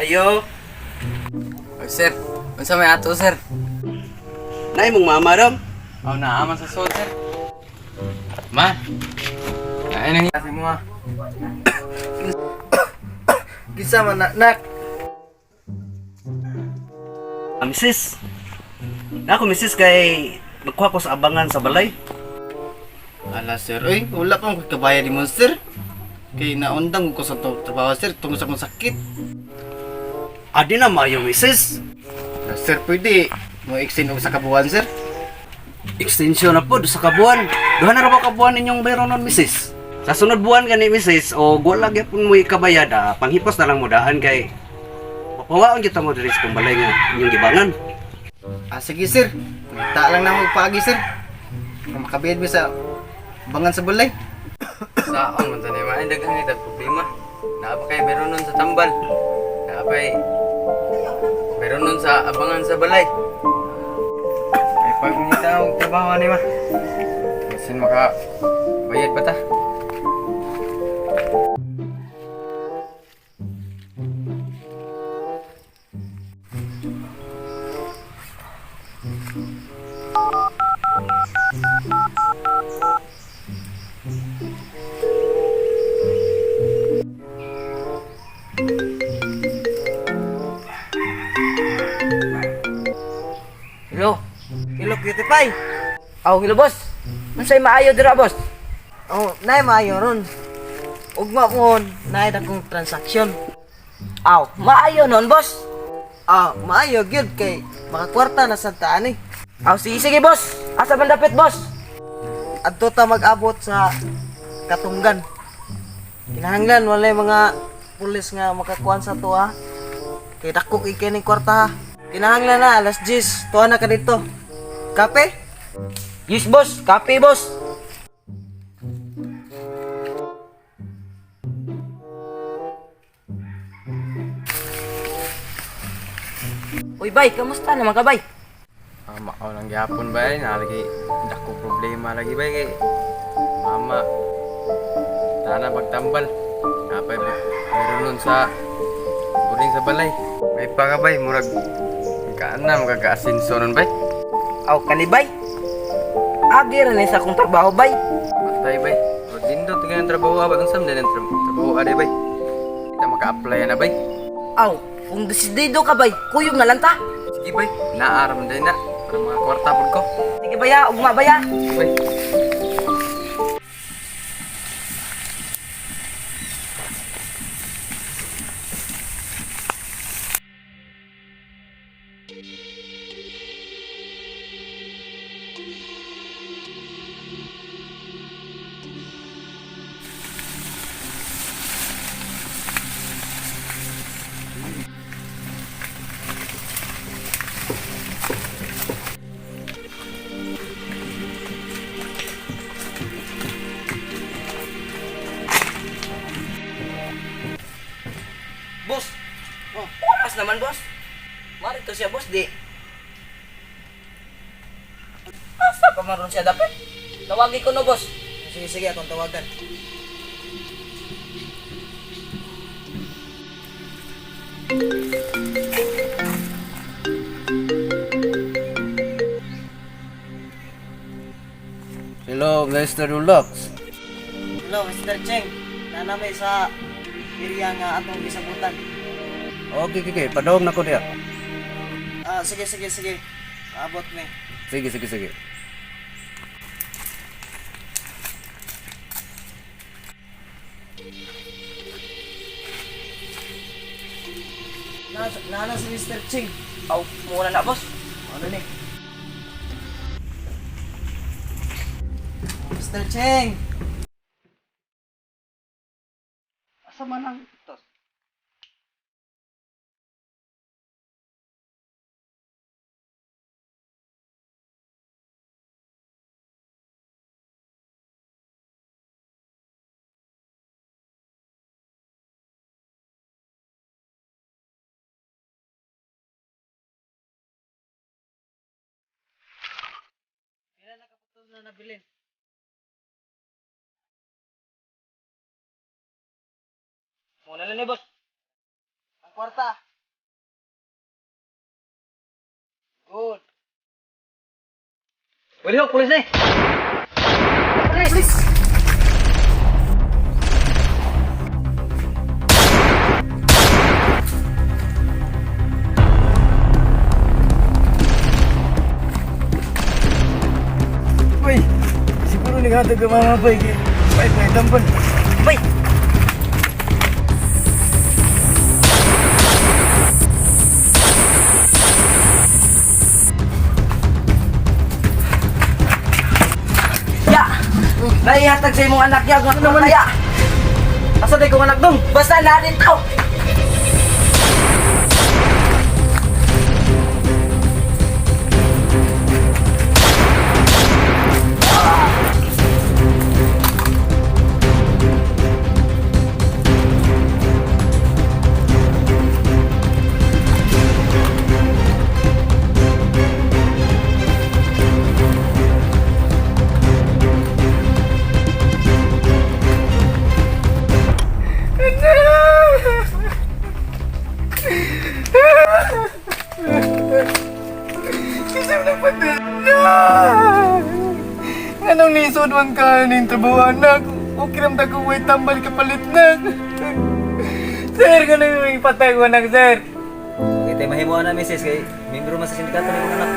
Ayo. Oh, sir. Unsa may ato, sir? Nay mong mama ram. Oh, naaman sa soul, sir. Ma. Ay nang kasi mo ah. Kinsa man nak. Misis. Nako misis kay magkuha ko sa abangan sa balay. Ala sir, oy, wala pa akong kabaya di monster. Kay naundang ko sa trabaho sir, tungkol sa akong sakit. Adi na maayo misis. Na sir, pwede mo extend og sa kabuhan sir. Extension na po sa kabuan. Duha na ra ba kabuan ninyong bayron nun misis? Sa sunod buwan gani misis o wala gyapon mo ikabayad panghipos na lang mo daan kay papawaon kita mo diri sa balay nga inyong gibangan. Ah sige sir, ta lang na magpaagi sir. Kung makabiyad mo sa bangan sa balay. Saon man tanay ma daghang ida problema. Naa pa kay meron nun sa tambal. Naa pa meron nun sa abangan sa balay. Ay pag nita og trabaho ni ma. Sin maka bayad pa ta. Hello. Hello, cutie pie. Oh, hello, boss. Unsay maayo dira, boss? Oh, nay maayo ron. Ugma mo, nay dakong transaksyon. Aw, maayo non, boss. Maayo gyud kay makakwarta na sa taan eh. Aw, sige, boss. Asa man dapit, boss? Adto ta mag-abot sa Katunggan. Kinahanglan walay mga pulis nga makakuan sa to ha. Kay dako kay kwarta ha. Kinahanglan na, alas 10. Tuwa na ka dito. Kape? Yes, boss. Kape, boss. Uy, bay. Kamusta naman ka, bay? Mao lang gyapon bay, nalagi dako problema lagi bay kay mama. Tana pagtambal. Napay meron nun sa buring sa balay. May pa ka bay, murag kaana magaka-asinso nun bay. Aw, kani, bay. Agi rin sa akong trabaho, bay. Bastay bay. O dindo tingnan trabaho abot unsam din ang trabaho ade bay. Kita maka-apply na bay. Aw, kung desidido ka, bay, kuyog na lang ta. Sige bay, naaram din na para mga kwarta pud ko. Sige, baya. Ugma, baya. Bay. Boss. Oh, oras naman, boss. Mari to siya, boss, di. Asa pa maron siya dapat? Tawagi ko no, boss. Sige, akong tawagan. Hello, Mr. Rulox. Hello, Mr. Cheng. Nanamay sa area nga atong gisabutan. Okay. Padawag na ko diya. Sige. Abot mi. Sige. Nana si Mr. Cheng. Aw, muna na, boss. Ano ni? Mr. Cheng. Asa man ang tos? Ilan nakaputol na nabilin? Muna lang ni boss. Ang kwarta. Boleh ho, polis eh. Polis. Boy, siguro naghatag ka mama boy. Baik, tampon. Bay. Ya! Naihatag sa imong anak niya kung ano kaya. Asa day kong anak dong? Basta na din tao. Anong nisod man ka ning trabaho anak? O kiramda ko way tambal kapalit na. Sir, ganun yung ipatay ko anak, sir. Kita mahimuan na misis kay membro man sa sindikato ni mga anak.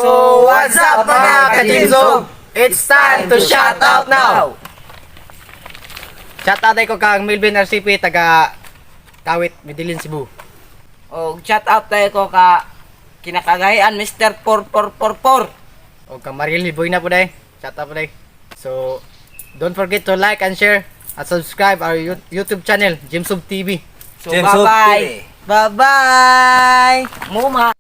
So, what's up mga ka-Jimzo? It's time to shout out now! Shout out ko kang Melvin RCP, taga Kawit, Medellin, Cebu. O chat out tayo ko ka kinakagahian Mr. 4444. O kang Mariel Boy na po day. Shout out po day. So, don't forget to like and share at subscribe our YouTube channel, Jimsub TV. So bye-bye. Bye-bye. Muma.